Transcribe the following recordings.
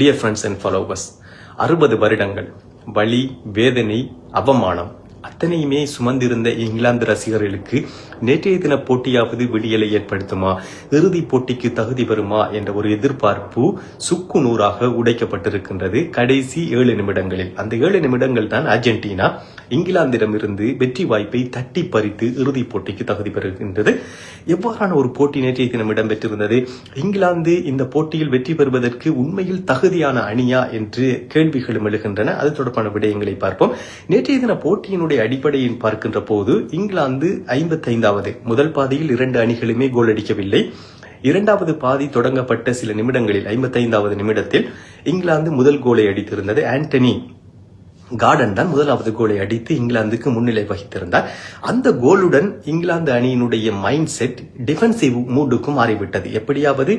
Dear friends and followers, 60 வருடங்கள் வலி, வேதனை, அவமானம் அத்தனையுமே சுமந்திருந்த இங்கிலாந்து ரசிகர்களுக்கு நேற்றைய தின போட்டியாவது விடியலை ஏற்படுத்துமா, இறுதிப் போட்டிக்கு தகுதி பெறுமா என்ற ஒரு எதிர்பார்ப்பு சுக்கு நூறாக உடைக்கப்பட்டிருக்கின்றது கடைசி 7 நிமிடங்களில். அந்த 7 நிமிடங்கள் தான் அர்ஜென்டினா இங்கிலாந்திடமிருந்து வெற்றி வாய்ப்பை தட்டி பறித்து இறுதிப் போட்டிக்கு தகுதி பெறுகின்றது. எவ்வாறான ஒரு போட்டி நேற்றைய தினம் இடம்பெற்றிருந்தது? இங்கிலாந்து இந்த போட்டியில் வெற்றி பெறுவதற்கு உண்மையில் தகுதியான அணியா என்று கேள்விகளும் எழுகின்றன. அது தொடர்பான விடயங்களை பார்ப்போம். நேற்றைய தின போட்டியினுடைய அடிப்படையில் பார்க்கின்ற போது இங்கிலாந்து 55வது முதல் பாதியில் 2 அணிகளுமே கோல் அடிக்கவில்லை. இரண்டாவது பாதி தொடங்கப்பட்ட சில நிமிடங்களில் 55வது நிமிடத்தில் இங்கிலாந்து முதல் கோலை அடித்திருந்தது. ஆண்டனி கார்டன் தான் முதலாவது கோலை அடித்து இங்கிலாந்துக்கு முன்னிலை வகித்திருந்தார். அந்த கோலுடன் இங்கிலாந்து அணியினுடைய மைண்ட் செட் டிஃபென்சிவ் மூடுக்கும் மாறிவிட்டது. எப்படியாவது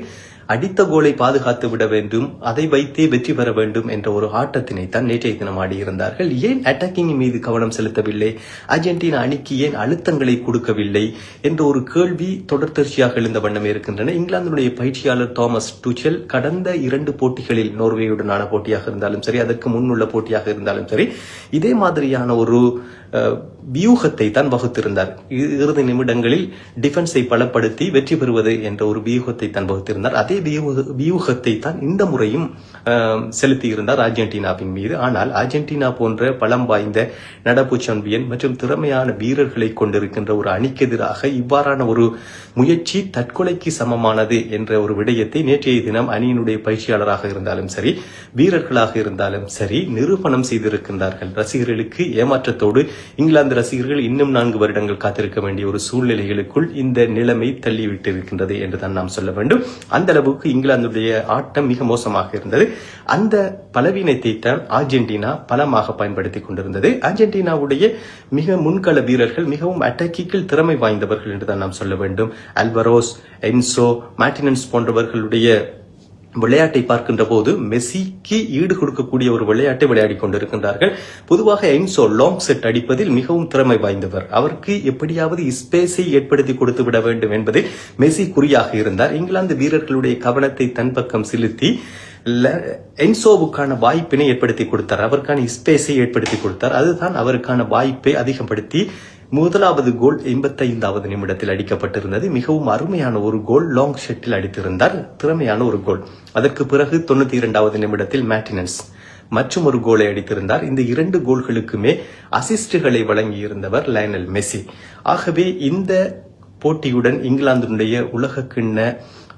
அடித்த கோலை பாதுகாத்து விட வேண்டும், அதை வைத்தே வெற்றி பெற வேண்டும் என்ற ஒரு ஆட்டத்தினை தான் நேற்றைய தினம் ஆடியிருந்தார்கள். ஏன் அட்டாக்கிங் மீது கவனம் செலுத்தவில்லை, அர்ஜென்டினா அணிக்கு ஏன் அழுத்தங்களை கொடுக்கவில்லை என்ற ஒரு கேள்வி தொடர்ச்சியாக எழுந்த வண்ணமே இருக்கின்றன. இங்கிலாந்துடைய பயிற்சியாளர் தாமஸ் டுச்செல் கடந்த 2 போட்டிகளில் நோர்வேயுடனான போட்டியாக இருந்தாலும் சரி, அதற்கு முன்னுள்ள போட்டியாக இருந்தாலும் சரி, இதே மாதிரியான ஒரு வியூகத்தை தான் வகுத்திருந்தார். இறுதி நிமிடங்களில் டிஃபென்ஸை பலப்படுத்தி வெற்றி பெறுவது என்ற ஒரு வியூகத்தை தான் வகுத்திருந்தார். அதே வியூகத்தை தான் இந்த முறையும் செலுத்தி இருந்தார் அர்ஜென்டினாவின் மீது. ஆனால் அர்ஜென்டினா போன்ற பலம் வாய்ந்த நடப்பு சாம்பியன் மற்றும் திறமையான வீரர்களை கொண்டிருக்கின்ற ஒரு அணிக்கு எதிராக இவ்வாறான ஒரு முயற்சி தற்கொலைக்கு சமமானது என்ற ஒரு விடயத்தை நேற்றைய தினம் அணியினுடைய பயிற்சியாளராக இருந்தாலும் சரி, வீரர்களாக இருந்தாலும் சரி நிரூபணம் செய்திருக்கின்றார்கள். ரசிகர்களுக்கு ஏமாற்றத்தோடு இங்கிலாந்து ரசிகர்கள் இன்னும் 4 வருடங்கள் காத்திருக்க வேண்டிய ஒரு சூழ்நிலைகளுக்குள் இந்த நிலைமை தள்ளிவிட்டிருக்கின்றது என்று தான் நாம் சொல்ல வேண்டும். அந்த அளவுக்கு இங்கிலாந்துடைய ஆட்டம் மிக மோசமாக இருந்தது. அந்த பலவீனத்தை தான் அர்ஜென்டினா பலமாக பயன்படுத்திக் கொண்டிருந்தது. அர்ஜென்டினாவுடைய மிக முன்கள வீரர்கள் மிகவும் அட்டாக்கில் திறமை வாய்ந்தவர்கள் என்று தான் நாம் சொல்ல வேண்டும். அல்வரோஸ், என்சோ, மார்டினஸ் போன்றவர்களுடைய விளையாட்டை பார்க்கின்ற போது மெஸ்ஸிக்கு ஈடு கொடுக்கக்கூடிய ஒரு விளையாட்டை விளையாடி கொண்டிருக்கின்றார்கள். பொதுவாக என்சோ லாங் செட் அடிப்பதில் மிகவும் திறமை வாய்ந்தவர். அவருக்கு எப்படியாவது ஸ்பேஸை ஏற்படுத்தி கொடுத்து விட வேண்டும் என்பது மெஸ்ஸி குறியாக இருந்தார். இங்கிலாந்து வீரர்களுடைய கவனத்தை தன் பக்கம் செலுத்தி என்சோவுக்கான வாய்ப்பினை ஏற்படுத்தி கொடுத்தார். அவருக்கான ஸ்பேஸை ஏற்படுத்தி கொடுத்தார். அதுதான் அவருக்கான வாய்ப்பை அதிகப்படுத்தி முதலாவது கோல் 85வது நிமிடத்தில் அடிக்கப்பட்டிருந்தது. மிகவும் அருமையான ஒரு கோல் லாங் ஷட்டில் அடித்திருந்தார். திறமையான ஒரு கோல். அதற்கு பிறகு 92வது நிமிடத்தில் மார்டினஸ் மற்றும் ஒரு கோலை அடித்திருந்தார். இந்த 2 கோல்களுக்குமே அசிஸ்டுகளை வழங்கியிருந்தவர் லயனல் மெஸ்ஸி. ஆகவே இந்த போட்டியுடன் இங்கிலாந்தினுடைய உலகக்கிண்ண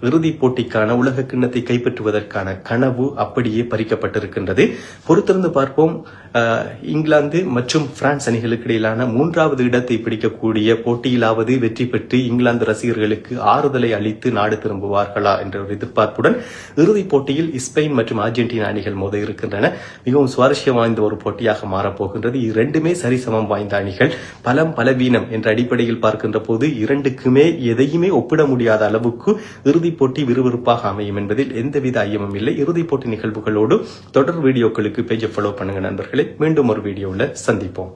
இறுதிப் போட்டிக்கான உலக கிண்ணத்தை கைப்பற்றுவதற்கான கனவு அப்படியே பறிக்கப்பட்டிருக்கின்றது. பொறுத்திருந்து பார்ப்போம். இங்கிலாந்து மற்றும் பிரான்ஸ் அணிகளுக்கு இடையிலான 3வது இடத்தை பிடிக்கக்கூடிய போட்டியிலாவது வெற்றி பெற்று இங்கிலாந்து ரசிகர்களுக்கு ஆறுதலை அளித்து நாடு திரும்புவார்களா என்ற ஒரு எதிர்பார்ப்புடன் இறுதிப் போட்டியில் ஸ்பெயின் மற்றும் அர்ஜென்டினா அணிகள் மோத இருக்கின்றன. மிகவும் சுவாரஸ்யம் வாய்ந்த ஒரு போட்டியாக மாறப்போகின்றது. இரண்டுமே சரிசமம் வாய்ந்த அணிகள். பலவீனம் என்ற அடிப்படையில் பார்க்கின்ற போது இரண்டுக்குமே எதையுமே ஒப்பிட முடியாத அளவுக்கு இறுதிப் போட்டி விறுவிறுப்பாக அமையும் என்பதில் எந்தவித ஐயமும் இல்லை. இறுதிப் போட்டி நிகழ்வுகளோடு தொடர் வீடியோக்களுக்கு பேஜை ஃபாலோ பண்ணுங்க நண்பர்களே. மீண்டும் ஒரு வீடியோவில் சந்திப்போம்.